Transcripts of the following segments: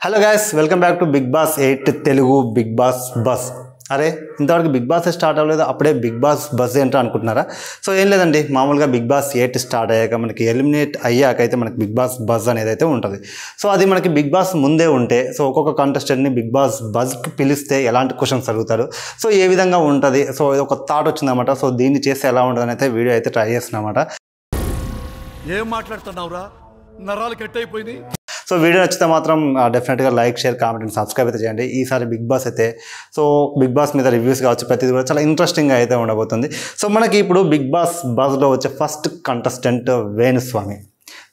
Hello guys, welcome back to Bigg Boss 8 Telugu Bigg Boss buzz. అరే ఇంతవరకు big boss start అవ్వలేదు, అప్పుడే big Boss bus ఏంటో అనుకుంటున్నారా? సో ఏం లేదండి, మామూలుగా బిగ్ బాస్ 8 స్టార్ట్ అయ్యాక మనకి ఎలిమినేట్ అయ్యాక అయితే మనకి బిగ్ బాస్ బస్ అనేది అయితే ఉంటుంది. సో అది మనకి బిగ్ బాస్ ముందే ఉంటే, సో ఒక్కొక్క కంటెస్టెంట్ని బిగ్ బాస్ బస్కి పిలిస్తే ఎలాంటి క్వశ్చన్స్ అడుగుతారు, సో ఏ విధంగా ఉంటుంది, సో ఒక థాట్ వచ్చిందన్నమాట. సో దీన్ని చేస్తే ఎలా ఉంటుందని అయితే వీడియో అయితే ట్రై చేస్తున్నమాట. ఏం మాట్లాడుతున్నావురా, నరాలు కట్ అయిపోయింది. సో వీడియో నచ్చితే మాత్రం డెఫినెట్గా like, share, comment and subscribe అయితే చేయండి. ఈసారి బిగ్ బాస్ అయితే సో బిగ్ బాస్ మీద రివ్యూస్ కావచ్చు, ప్రతిదీ కూడా చాలా ఇంట్రెస్టింగ్గా అయితే ఉండబోతుంది. సో మనకి ఇప్పుడు బిగ్ బాస్ బస్లో వచ్చే ఫస్ట్ కంటెస్టెంట్ వేణుస్వామి.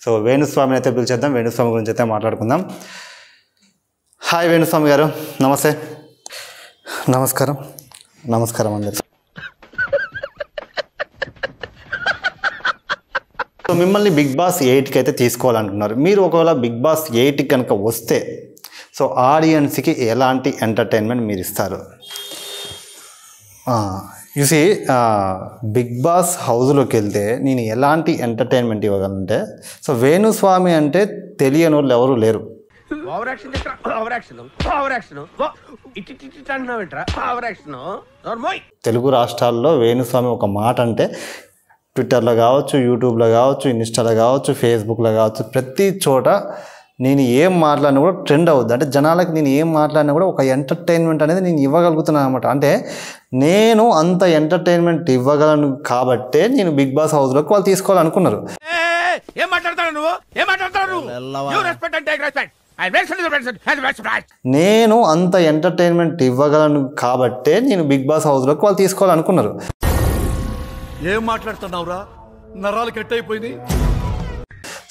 సో వేణుస్వామిని అయితే పిలిచేద్దాం, వేణుస్వామి గురించి అయితే మాట్లాడుకుందాం. హాయ్ వేణుస్వామి గారు, నమస్తే. నమస్కారం. నమస్కారం అందరు. సో మిమ్మల్ని బిగ్ బాస్ 8కి అయితే తీసుకోవాలనుకున్నారు. మీరు ఒకవేళ బిగ్ బాస్ 8కి కనుక వస్తే సో ఆడియన్స్కి ఎలాంటి ఎంటర్టైన్మెంట్ మీరు ఇస్తారు? చూసి బిగ్ బాస్ హౌస్లోకి వెళ్తే నేను ఎలాంటి ఎంటర్టైన్మెంట్ ఇవ్వగలంటే, సో వేణుస్వామి అంటే తెలియని వాళ్ళు ఎవరు లేరు. తెలుగు రాష్ట్రాల్లో వేణుస్వామి ఒక మాట అంటే ట్విట్టర్లో కావచ్చు, యూట్యూబ్లో కావచ్చు, ఇన్స్టాలో కావచ్చు, ఫేస్బుక్లో కావచ్చు, ప్రతి చోట నేను ఏం మాట్లాడినా కూడా ట్రెండ్ అవుద్ది. అంటే జనాలకి నేను ఏం మాట్లాడినా కూడా ఒక ఎంటర్టైన్మెంట్ అనేది నేను ఇవ్వగలుగుతున్నాను అనమాట. అంటే నేను అంత ఎంటర్టైన్మెంట్ ఇవ్వగలను కాబట్టే నేను బిగ్ బాస్ హౌస్లోకి వాళ్ళు తీసుకోవాలనుకున్నారు. నేను అంత ఎంటర్టైన్మెంట్ ఇవ్వగలను కాబట్టే నేను బిగ్ బాస్ హౌస్లోకి వాళ్ళు తీసుకోవాలనుకున్నారు. ఏం మాట్లాడుతున్నావురా, నరాలు కట్ అయిపోయింది.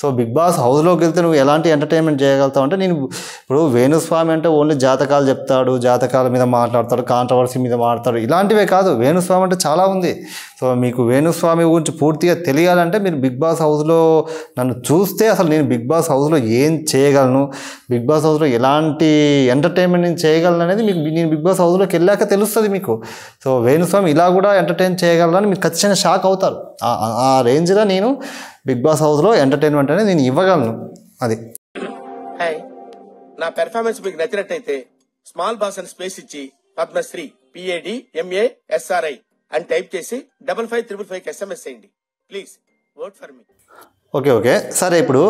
సో బిగ్ బాస్ హౌస్లోకి వెళ్తే నువ్వు ఎలాంటి ఎంటర్టైన్మెంట్ చేయగలుగుతావు అంటే, నేను ఇప్పుడు వేణుస్వామి అంటే ఓన్లీ జాతకాలు చెప్తాడు, జాతకాల మీద మాట్లాడతాడు, కాంట్రవర్సీ మీద మాట్లాడతాడు, ఇలాంటివే కాదు. వేణుస్వామి అంటే చాలా ఉంది. సో మీకు వేణుస్వామి గురించి పూర్తిగా తెలియాలంటే మీరు బిగ్ బాస్ హౌస్లో నన్ను చూస్తే అసలు నేను బిగ్ బాస్ హౌస్లో ఏం చేయగలను, బిగ్ బాస్ హౌస్లో ఎలాంటి ఎంటర్టైన్మెంట్ నేను చేయగలను అనేది మీకు నేను బిగ్ బాస్ హౌస్లోకి వెళ్ళాక తెలుస్తుంది మీకు. సో వేణుస్వామి ఇలా కూడా ఎంటర్టైన్ చేయగలనని మీరు ఖచ్చితంగా షాక్ అవుతారు. ఆ రేంజ్లో నేను బిగ్ బాస్ హౌస్లో ఎంటర్టైన్మెంట్ అనేది నేను ఇవ్వగలను. అది హాయ్, నా పెర్ఫార్మెన్స్ మీకు నచ్చినట్టయితే స్మాల్ బాస్ అని స్పేస్ ఇచ్చి పద్మశ్రీ PADMASRI అని టైప్ చేసి 5555 SMS చేయండి please. Vote for me. Okay. సరే, ఇప్పుడు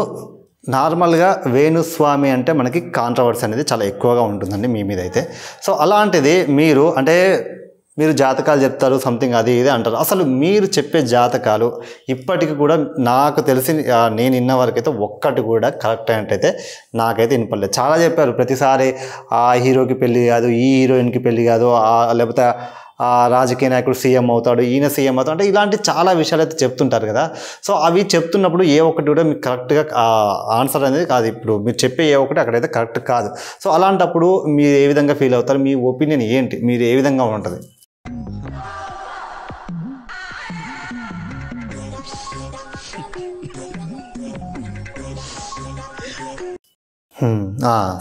నార్మల్గా వేణుస్వామి అంటే మనకి కాంట్రవర్సీ అనేది చాలా ఎక్కువగా ఉంటుందండి మీ మీద అయితే. సో అలాంటిది మీరు జాతకాలు చెప్తారు, సంథింగ్ అది ఇది అంటారు. అసలు మీరు చెప్పే జాతకాలు ఇప్పటికి కూడా నాకు తెలిసి నేను విన్న వరకు అయితే ఒక్కటి కూడా కరెక్ట్ అయినట్టయితే నాకైతే వినపడలేదు. చాలా చెప్పారు, ప్రతిసారి ఆ హీరోకి పెళ్ళి కాదు, ఈ హీరోయిన్కి పెళ్ళి కాదు, లేకపోతే ఆ రాజకీయ నాయకుడు సీఎం అవుతాడు, ఈయన సీఎం అవుతాడు, అంటే ఇలాంటి చాలా విషయాలు అయితే చెప్తుంటారు కదా. సో అవి చెప్తున్నప్పుడు ఏ ఒక్కటి కూడా మీకు కరెక్ట్గా ఆన్సర్ అనేది కాదు. ఇప్పుడు మీరు చెప్పే ఏ ఒక్కటి అక్కడైతే కరెక్ట్ కాదు. సో అలాంటప్పుడు మీరు ఏ విధంగా ఫీల్ అవుతారు? మీ ఒపీనియన్ ఏంటి? మీరు ఏ విధంగా ఉంటుంది?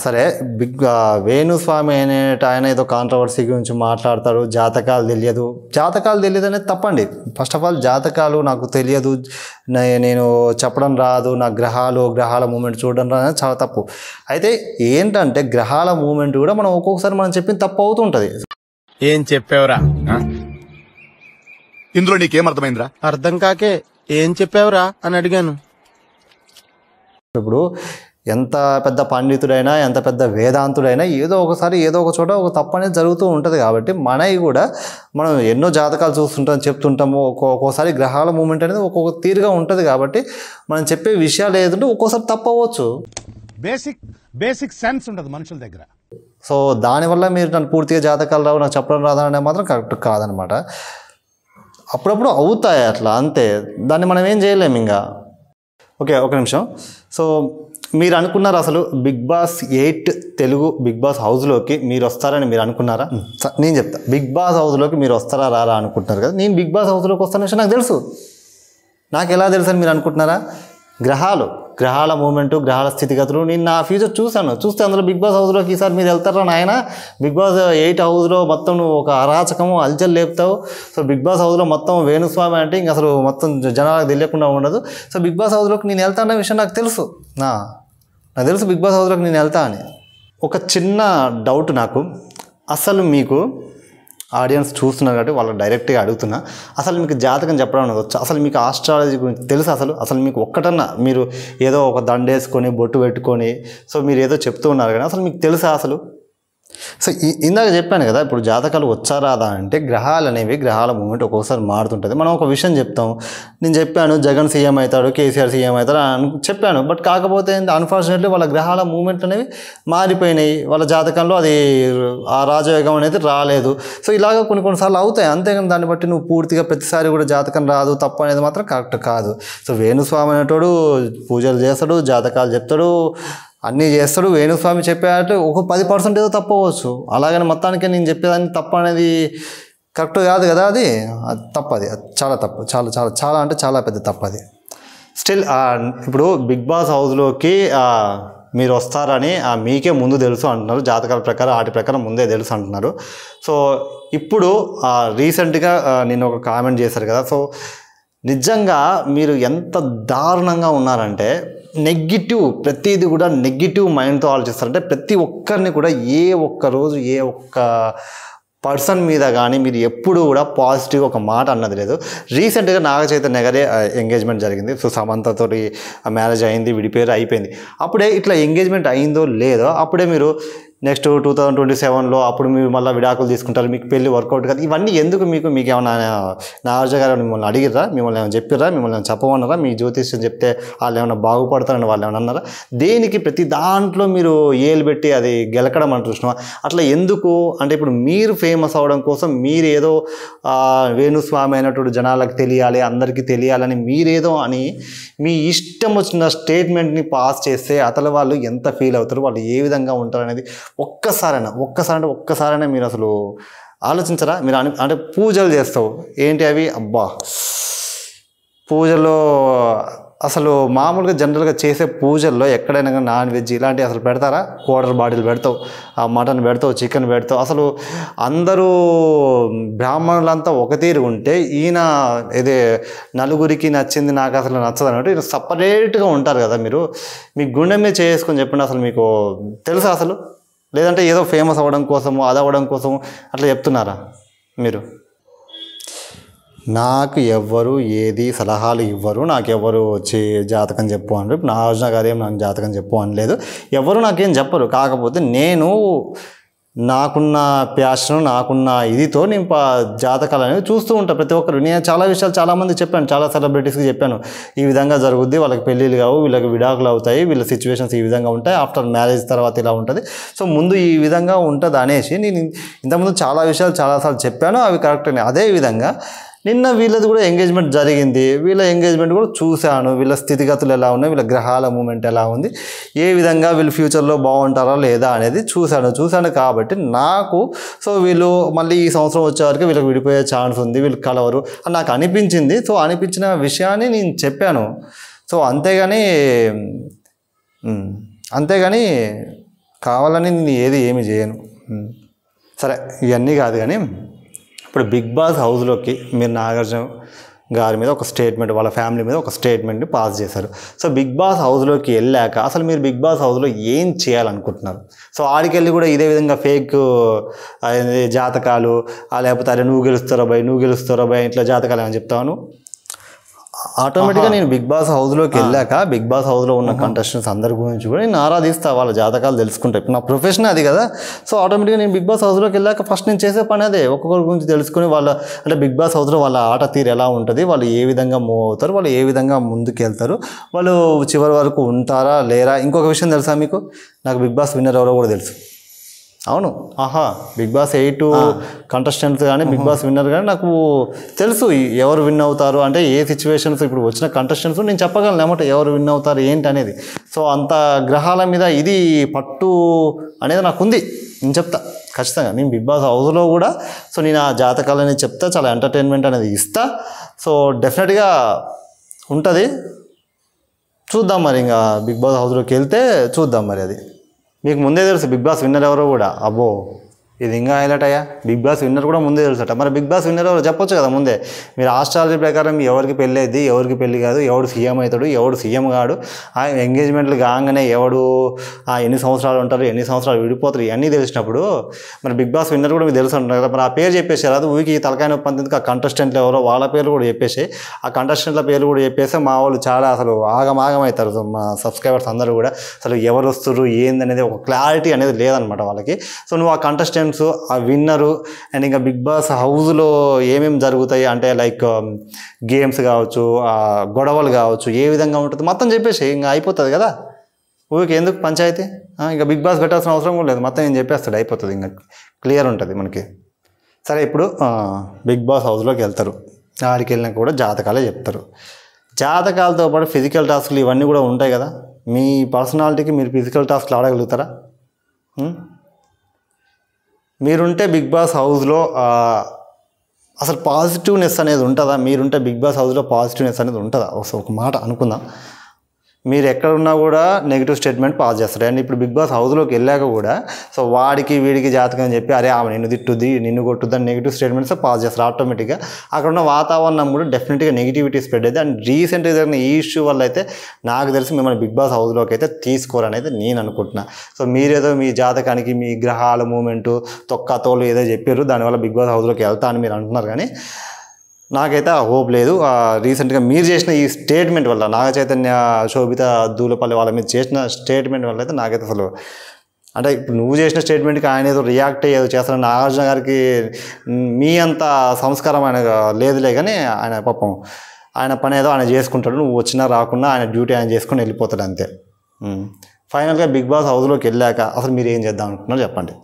సరే, వేణుస్వామి ఆయన ఏదో కాంట్రవర్సీ గురించి మాట్లాడతాడు, జాతకాలు తెలియదు అనేది తప్పండి. ఫస్ట్ ఆఫ్ ఆల్ జాతకాలు నాకు తెలియదు, నేను చెప్పడం రాదు, నా గ్రహాల మూమెంట్ చూడడం రాదు అనేది చాలా తప్పు. అయితే ఏంటంటే గ్రహాల మూమెంట్ కూడా మనం ఒక్కొక్కసారి మనం చెప్పింది తప్పు అవుతుంటుంది. ఏం చెప్పావురా? ఇందులో నీకేం అర్థమైందిరా? అర్థం కాకే ఏం చెప్పావురా అని అడిగాను. ఇప్పుడు ఎంత పెద్ద పండితుడైనా, ఎంత పెద్ద వేదాంతుడైనా ఏదో ఒకసారి ఏదో ఒక చోట ఒక తప్పు అనేది జరుగుతూ ఉంటుంది. కాబట్టి మనవి కూడా మనం ఎన్నో జాతకాలు చూస్తుంటాం, చెప్తుంటాము. ఒక్కోసారి గ్రహాల మూమెంట్ అనేది ఒక్కొక్క తీరుగా ఉంటుంది. కాబట్టి మనం చెప్పే విషయాలు ఏదంటే ఒక్కోసారి తప్పు అవ్వచ్చు. బేసిక్ సెన్స్ ఉండదు మనుషుల దగ్గర. సో దానివల్ల మీరు నన్ను పూర్తిగా జాతకాలు రావు, నాకు చెప్పడం రాదనే మాత్రం కరెక్ట్ కాదనమాట. అప్పుడప్పుడు అవుతాయి అట్లా, అంతే. దాన్ని మనం ఏం చేయలేము ఇంకా. ఓకే, ఒక నిమిషం. సో మీరు అనుకున్నారు అసలు Bigg Boss 8 Telugu Bigg Boss హౌస్లోకి మీరు వస్తారని మీరు అనుకున్నారా? నేను చెప్తా, బిగ్ బాస్ హౌస్లోకి మీరు వస్తారా రారా అనుకుంటున్నారు కదా. నేను బిగ్ బాస్ హౌస్లోకి వస్తాను విషయం నాకు తెలుసు. నాకు ఎలా తెలుసు అని మీరు అనుకుంటున్నారా? గ్రహాల మూమెంటు, గ్రహాల స్థితిగతులు నేను నా ఫ్యూచర్ చూస్తే అందులో బిగ్ బాస్ హౌస్లోకి ఈసారి మీరు వెళ్తారా నాయన? బిగ్ బాస్ 8 హౌస్లో మొత్తం నువ్వు ఒక అరాచకము అల్చల్ లేపుతావు. సో బిగ్ బాస్ హౌస్లో మొత్తం వేణుస్వామి అంటే ఇంక అసలు మొత్తం జనాలకు తెలియకుండా ఉండదు. సో బిగ్ బాస్ హౌస్లోకి నేను వెళ్తానన్న విషయం నాకు తెలుసు. నాకు తెలుసు బిగ్ బాస్ హౌస్లోకి నేను వెళ్తా అని. ఒక చిన్న డౌట్ నాకు, అసలు మీకు ఆడియన్స్ చూస్తున్నారు కాబట్టి వాళ్ళకి డైరెక్ట్గా అడుగుతున్నా, అసలు మీకు జాతకం చెప్పడం అనేది వచ్చా? అసలు మీకు ఆస్ట్రాలజీ గురించి తెలుసా? అసలు మీకు ఒక్కటన్నా మీరు ఏదో ఒక దండేసుకొని బొట్టు పెట్టుకొని సో మీరు ఏదో చెప్తూ ఉన్నారు కానీ అసలు మీకు తెలుసా అసలు? సో ఇందాక చెప్పాను కదా, ఇప్పుడు జాతకాలు వచ్చా రాదా అంటే గ్రహాలు అనేవి, గ్రహాల మూమెంట్ ఒక్కొక్కసారి మారుతుంటుంది. మనం ఒక విషయం చెప్తాం, నేను చెప్పాను జగన్ సీఎం అవుతాడు, కేసీఆర్ సీఎం అవుతాడు అని చెప్పాను. బట్ కాకపోతే అన్ఫార్చునేట్లీ వాళ్ళ గ్రహాల మూమెంట్ అనేవి మారిపోయినాయి, వాళ్ళ జాతకంలో అది ఆ రాజయోగం అనేది రాలేదు. సో ఇలాగ కొన్నిసార్లు అవుతాయి. అంతేగాని దాన్ని బట్టి నువ్వు పూర్తిగా ప్రతిసారి కూడా జాతకం రాదు తప్పు అనేది మాత్రం కరెక్ట్ కాదు. సో వేణుస్వామి అనేటోడు పూజలు చేస్తాడు, జాతకాలు చెప్తాడు, అన్నీ చేస్తాడు. వేణుస్వామి చెప్పేటట్టు ఒక 10% ఏదో తప్పు అవ్వచ్చు. అలాగని మొత్తానికి నేను చెప్పేదాన్ని తప్పు అనేది కరెక్ట్ కాదు కదా, అది తప్పు, అది చాలా తప్పు, చాలా చాలా చాలా అంటే చాలా పెద్ద తప్పు అది. స్టిల్ ఇప్పుడు బిగ్ బాస్ హౌస్లోకి మీరు వస్తారని మీకే ముందు తెలుసు అంటున్నారు, జాతకాల ప్రకారం వాటి ప్రకారం ముందే తెలుసు అంటున్నారు. సో ఇప్పుడు రీసెంట్గా నేను ఒక కామెంట్ చేశారు కదా, సో నిజంగా మీరు ఎంత దారుణంగా ఉన్నారంటే నెగిటివ్, ప్రతిదీ కూడా నెగిటివ్ మైండ్తో ఆలోచిస్తారంటే ప్రతి ఒక్కరిని కూడా ఏ ఒక్క రోజు ఏ ఒక్క పర్సన్ మీద కానీ మీరు ఎప్పుడు కూడా పాజిటివ్ ఒక మాట అన్నది లేదు. రీసెంట్గా నాగ చైతన్య గారే ఎంగేజ్మెంట్ జరిగింది. సో సమంతతోటి మ్యారేజ్ అయింది, విడిపోయారు, అయిపోయింది. అప్పుడే ఇట్లా ఎంగేజ్మెంట్ అయిందో లేదో అప్పుడే మీరు నెక్స్ట్ 2027లో అప్పుడు మీరు మళ్ళీ విడాకులు తీసుకుంటారు, మీకు పెళ్ళి వర్కౌట్ కాదు. ఇవన్నీ ఎందుకు మీకు ఏమైనా నాగార్జున గారు మిమ్మల్ని అడిగిర్రా, మిమ్మల్ని ఏమైనా చెప్పిర్రా, మిమ్మల్ని ఏమైనా చెప్పమన్నారా? మీ జ్యోతిష్యం చెప్తే వాళ్ళు ఏమైనా బాగుపడతారని వాళ్ళు ఏమైనా అన్నారా? దేనికి ప్రతి దాంట్లో మీరు ఏలు పెట్టి అది గెలకడం అంటూ చూసినా అట్లా ఎందుకు అంటే ఇప్పుడు మీరు ఫేమస్ అవడం కోసం మీరు ఏదో వేణుస్వామి అయినటువంటి జనాలకు తెలియాలి, అందరికీ తెలియాలని మీరేదో అని మీ ఇష్టం వచ్చిన స్టేట్మెంట్ని పాస్ చేస్తే అతల వాళ్ళు ఎంత ఫీల్ అవుతారు, వాళ్ళు ఏ విధంగా ఉంటారు అనేది ఒక్కసారైనా మీరు అసలు ఆలోచించరా? మీరు అంటే పూజలు చేస్తావు ఏంటి అవి, అబ్బా పూజల్లో అసలు మామూలుగా జనరల్గా చేసే పూజల్లో ఎక్కడైనా నాన్ వెజ్ ఇలాంటివి అసలు పెడతారా? క్వార్టర్ బాటిల్ పెడతావు, మటన్ పెడతావు, చికెన్ పెడతావు. అసలు అందరూ బ్రాహ్మణులంతా ఒక తీరు ఉంటే ఈయన ఇదే నలుగురికి నచ్చింది నాకు అసలు నచ్చదు అన్నట్టు ఈయన సపరేట్గా ఉంటారు కదా. మీరు మీ గుండె మీద చేసుకొని చెప్పండి, అసలు మీకు తెలుసా అసలు? లేదంటే ఏదో ఫేమస్ అవ్వడం కోసము అది అవ్వడం కోసము అట్లా చెప్తున్నారా మీరు? నాకు ఎవ్వరు ఏది సలహాలు ఇవ్వరు, నాకెవ్వరు వచ్చి జాతకం చెప్పు అని నాగార్జున గారు ఏం నాకు జాతకం చెప్పు అనలేదు, ఎవరు నాకేం చెప్పరు. కాకపోతే నేను నాకున్న ప్యాషన్, నాకున్న ఇదితో నేను జాతకాలు అనేవి చూస్తూ ఉంటాను. ప్రతి ఒక్కరు నేను చాలా విషయాలు చాలామంది చెప్పాను, చాలా సెలబ్రిటీస్కి చెప్పాను, ఈ విధంగా జరుగుద్ది, వాళ్ళకి పెళ్ళిళ్ళు కావు, వీళ్ళకి విడాకులు అవుతాయి, వీళ్ళ సిచ్యువేషన్స్ ఈ విధంగా ఉంటాయి, ఆఫ్టర్ మ్యారేజ్ తర్వాత ఇలా ఉంటుంది, సో ముందు ఈ విధంగా ఉంటుంది అనేసి నేను ఇంతకుముందు చాలా విషయాలు చాలాసార్లు చెప్పాను. అవి కరెక్ట్. అదేవిధంగా నిన్న వీళ్ళది కూడా ఎంగేజ్మెంట్ జరిగింది, వీళ్ళ ఎంగేజ్మెంట్ కూడా చూశాను, వీళ్ళ స్థితిగతులు ఎలా ఉన్నాయి, వీళ్ళ గ్రహాల మూమెంట్ ఎలా ఉంది, ఏ విధంగా వీళ్ళు ఫ్యూచర్లో బాగుంటారా లేదా అనేది చూశాను. కాబట్టి నాకు సో వీళ్ళు మళ్ళీ ఈ సంవత్సరం వచ్చేవరకు వీళ్ళకి విడిపోయే ఛాన్స్ ఉంది, వీళ్ళు కలవరు అని నాకు అనిపించింది. సో అనిపించిన విషయాన్ని నేను చెప్పాను. సో అంతేగాని కావాలని నేను ఏమి చేయను. సరే ఇవన్నీ కాదు కానీ ఇప్పుడు బిగ్ బాస్ హౌస్లోకి మీరు నాగార్జున గారి మీద ఒక స్టేట్మెంట్, వాళ్ళ ఫ్యామిలీ మీద ఒక స్టేట్మెంట్ని పాస్ చేశారు. సో బిగ్ బాస్ హౌస్లోకి వెళ్ళాక అసలు మీరు బిగ్ బాస్ హౌస్లో ఏం చేయాలనుకుంటున్నారు? సో ఆడికి వెళ్ళి కూడా ఇదే విధంగా ఫేక్ జాతకాలు లేకపోతే అరే నువ్వు గెలుస్తారో భయ్ ఇట్లా జాతకాలు అని చెప్తాను. ఆటోమేటిక్గా నేను బిగ్ బాస్ హౌస్లోకి వెళ్ళాక బిగ్ బాస్ హౌస్లో ఉన్న కంటెస్టెంట్స్ అందరి గురించి కూడా నేను ఆరాధిస్తా, వాళ్ళ జాతకాలు తెలుసుకుంటా. ఇప్పుడు నా ప్రొఫెషన్ అది కదా. సో ఆటోమేటిక్గా నేను బిగ్ బాస్ హౌస్లోకి వెళ్ళాక ఫస్ట్ నేను చేసే పని అదే, ఒక్కొక్కరి గురించి తెలుసుకుని వాళ్ళ అంటే బిగ్ బాస్ హౌస్లో వాళ్ళ ఆట తీరు ఎలా ఉంటుంది, వాళ్ళు ఏ విధంగా మూవ్ అవుతారు, వాళ్ళు ఏ విధంగా ముందుకు వెళ్తారు, వాళ్ళు చివరి వరకు ఉంటారా లేరా. ఇంకొక విషయం తెలుసా మీకు, నాకు బిగ్ బాస్ విన్నర్ ఎవరో కూడా తెలుసు. అవును, బిగ్ బాస్ 8 కంటెస్టెంట్స్ కానీ బిగ్ బాస్ విన్నర్ కానీ నాకు తెలుసు ఎవరు విన్ అవుతారు అంటే ఏ సిచ్యువేషన్స్. ఇప్పుడు వచ్చిన కంటెస్టెంట్స్ నేను చెప్పగలను ఏమంటే ఎవరు విన్ అవుతారు ఏంటి అనేది. సో అంత గ్రహాల మీద ఇది పట్టు అనేది నాకు ఉంది, నేను చెప్తా ఖచ్చితంగా. నేను బిగ్ బాస్ హౌస్లో కూడా సో నేను ఆ జాతకాలని చెప్తా, చాలా ఎంటర్టైన్మెంట్ అనేది ఇస్తా. సో డెఫినెట్గా ఉంటుంది, చూద్దాం మరి. ఇంకా బిగ్ బాస్ హౌస్లోకి వెళ్తే చూద్దాం మరి. అది మీకు ముందే తెలుసు బిగ్ బాస్ విన్నర్ ఎవరో కూడా. అబ్బో ఇది ఇంకా హైలైట్ అయ్యా. బిగ్ బాస్ విన్నర్ కూడా ముందే తెలుసట. మరి బిగ్ బాస్ విన్నర్ ఎవరు చెప్పొచ్చు కదా ముందే. మీరు ఆస్ట్రాలజీ ప్రకారం ఎవరికి పెళ్ళి అయింది, ఎవరికి పెళ్ళి కాదు, ఎవడు సీఎం అవుతాడు, ఎవడు సీఎం కాడు, ఆ ఎంగేజ్మెంట్లు కాగానే ఎవడు ఎన్ని సంవత్సరాలు ఉంటారు, ఎన్ని సంవత్సరాలు విడిపోతారు, ఇవన్నీ తెలిసినప్పుడు మరి బిగ్ బాస్ విన్నర్ కూడా మీకు తెలుసు అంటున్నారు కదా. మరి ఆ పేరు చెప్పేసారు. అది ఊరికి తలకాయ నొప్పి అంతేందుకు ఆ కంటెస్టెంట్లు ఎవరో వాళ్ళ పేర్లు కూడా చెప్పేసి, ఆ కంటెస్టెంట్ల పేర్లు కూడా చెప్పేస్తే మా వాళ్ళు చాలా అసలు ఆగమవుతారు. మా సబ్స్క్రైబర్స్ అందరూ కూడా అసలు ఎవరు వస్తారు ఏందనేది ఒక క్లారిటీ అనేది లేదనమాట వాళ్ళకి. సో నువ్వు ఆ కంటెస్టెంట్స్, ఆ విన్నరు, అండ్ ఇంకా బిగ్ బాస్ హౌస్లో ఏమేమి జరుగుతాయి అంటే లైక్ గేమ్స్ కావచ్చు, గొడవలు కావచ్చు, ఏ విధంగా ఉంటుంది మొత్తం చెప్పేసి ఇంకా అయిపోతుంది కదా. ఊరికి ఎందుకు పంచాయతీ, ఇంకా బిగ్ బాస్ పెట్టాల్సిన అవసరం కూడా లేదు. మొత్తం ఏం చెప్పేస్తాడు, అయిపోతుంది, ఇంకా క్లియర్ ఉంటుంది మనకి. సరే, ఇప్పుడు బిగ్ బాస్ హౌస్లోకి వెళ్తారు. ఆడికి వెళ్ళినాక కూడా జాతకాలే చెప్తారు. జాతకాలతో పాటు ఫిజికల్ టాస్క్లు ఇవన్నీ కూడా ఉంటాయి కదా. మీ పర్సనాలిటీకి మీరు ఫిజికల్ టాస్క్లు ఆడగలుగుతారా? మీరుంటే బిగ్ బాస్ హౌస్లో అసలు పాజిటివ్నెస్ అనేది ఉంటుందా? మీరుంటే బిగ్ బాస్ హౌస్లో పాజిటివ్నెస్ అనేది ఉంటుందా? ఒక మాట అనుకుందాం. మీరు ఎక్కడున్నా కూడా నెగిటివ్ స్టేట్మెంట్ పాస్ చేస్తారు. అండ్ ఇప్పుడు బిగ్ బాస్ హౌస్లోకి వెళ్ళాక కూడా సో వాడికి వీడికి జాతకం అని చెప్పి అరే ఆమె నిన్ను తిట్టుద్ది, నిన్ను కొట్టుద్ది అని నెగిటివ్ స్టేట్మెంట్స్ పాస్ చేస్తారు. ఆటోమేటిక్గా అక్కడ ఉన్న వాతావరణం కూడా డెఫినెట్గా నెగిటివిటీ స్ప్రెడ్ అయితే. అండ్ రీసెంట్గా జరిగిన ఈ ఇష్యూ వల్ల అయితే నాకు తెలిసి మిమ్మల్ని బిగ్ బాస్ హౌస్లోకి అయితే తీసుకోరని అయితే నేను అనుకుంటున్నా. సో మీరేదో మీ జాతకానికి మీ గ్రహాల మూమెంటు తోలు ఏదో చెప్పారు, దానివల్ల బిగ్ బాస్ హౌస్లోకి వెళ్తా అని మీరు అంటున్నారు. కానీ నాకైతే ఆ హోప్ లేదు. రీసెంట్గా మీరు చేసిన ఈ స్టేట్మెంట్ వల్ల, నాగ చైతన్య, శోభిత, దూలపల్లి వాళ్ళ మీద చేసిన స్టేట్మెంట్ వల్ల అయితే నాకైతే అసలు అంటే ఇప్పుడు నువ్వు చేసిన స్టేట్మెంట్కి ఆయన ఏదో రియాక్ట్ అయ్యేదో చేస్తాను. నాగార్జున గారికి మీ అంత సంస్కారం ఆయన లేదులే, కానీ ఆయన పాపం ఆయన పని ఏదో ఆయన చేసుకుంటాడు. నువ్వు వచ్చినా రాకున్నా ఆయన డ్యూటీ ఆయన చేసుకుని వెళ్ళిపోతాడు అంతే. ఫైనల్గా బిగ్ బాస్ హౌస్లోకి వెళ్ళాక అసలు మీరు ఏం చేద్దాం అనుకుంటున్నారో చెప్పండి.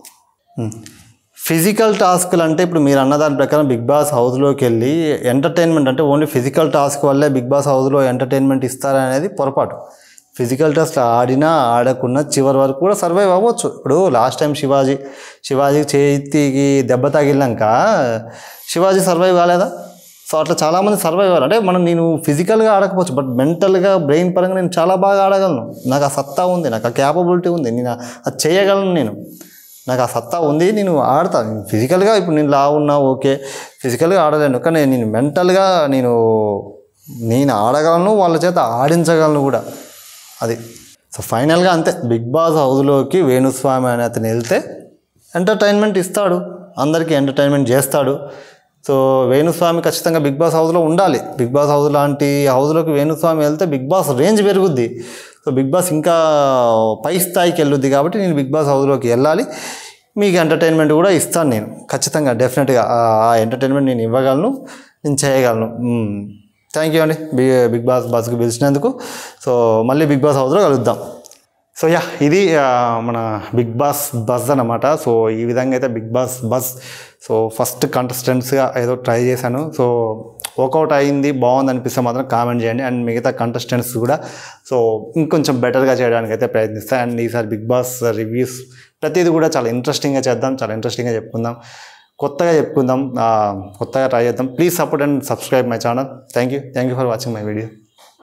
ఫిజికల్ టాస్క్లు అంటే ఇప్పుడు మీరు అన్న దాని ప్రకారం బిగ్ బాస్ హౌస్లోకి వెళ్ళి ఎంటర్టైన్మెంట్ అంటే ఓన్లీ ఫిజికల్ టాస్క్ వల్లే బిగ్ బాస్ హౌస్లో ఎంటర్టైన్మెంట్ ఇస్తారనేది పొరపాటు. ఫిజికల్ టాస్క్ ఆడినా ఆడకున్నా చివరి వరకు కూడా సర్వైవ్ అవ్వచ్చు. ఇప్పుడు లాస్ట్ టైం శివాజీ చేతికి దెబ్బ తగిలినాక శివాజీ సర్వైవ్ కాలేదా? సో అట్లా చాలామంది సర్వైవ్ అవ్వాలి. అంటే నేను ఫిజికల్గా ఆడకపోవచ్చు, బట్ మెంటల్గా బ్రెయిన్ పరంగా నేను చాలా బాగా ఆడగలను. నాకు ఆ సత్తా ఉంది, నాకు ఆ క్యాపబిలిటీ ఉంది, నేను అది చేయగలను. నాకు ఆ సత్తా ఉంది, నేను ఆడతాను. ఫిజికల్గా ఇప్పుడు నేను ఉన్నా ఓకే, ఫిజికల్గా ఆడలేను, కానీ నేను మెంటల్గా నేను ఆడగలను, వాళ్ళ చేత ఆడించగలను కూడా. అది సో ఫైనల్గా అంతే. బిగ్ బాస్ హౌస్లోకి వేణుస్వామి అనే అతను వెళ్తే ఎంటర్టైన్మెంట్ ఇస్తాడు, అందరికీ ఎంటర్టైన్మెంట్ చేస్తాడు. సో వేణుస్వామి ఖచ్చితంగా బిగ్ బాస్ హౌస్లో ఉండాలి. బిగ్ బాస్ హౌస్ లాంటి హౌస్లోకి వేణుస్వామి వెళ్తే బిగ్ బాస్ రేంజ్ పెరుగుద్ది. సో బిగ్ బాస్ ఇంకా పై స్థాయికి వెళ్ళొద్ది. కాబట్టి నేను బిగ్ బాస్ హౌస్లోకి వెళ్ళాలి, మీకు ఎంటర్టైన్మెంట్ కూడా ఇస్తాను నేను ఖచ్చితంగా, డెఫినెట్గా ఆ ఎంటర్టైన్మెంట్ నేను ఇవ్వగలను, నేను చేయగలను. థ్యాంక్ యూ అండి బిగ్ బాస్ బస్కి పిలిచినందుకు. సో మళ్ళీ బిగ్ బాస్ హౌస్లో కలుద్దాం. సో ఇది మన బిగ్ బాస్ బస్ అన్నమాట. సో ఈ విధంగా అయితే Big Boss bus so first కంటెస్టెంట్స్గా ఏదో ట్రై చేశాను. సో వర్కౌట్ అయింది, బాగుంది అనిపిస్తే మాత్రం కామెంట్ చేయండి. అండ్ మిగతా కంటెస్టెంట్స్ కూడా సో ఇంకొంచెం బెటర్గా చేయడానికి అయితే ప్రయత్నిస్తాను. అండ్ ఈసారి బిగ్ బాస్ రివ్యూస్ ప్రతిదీ కూడా చాలా ఇంట్రెస్టింగ్గా చేద్దాం, చాలా ఇంట్రెస్టింగ్గా చెప్పుకుందాం, కొత్తగా చెప్పుకుందాం, కొత్తగా ట్రై చేద్దాం. Please support and subscribe my channel. Thank you for watching my video.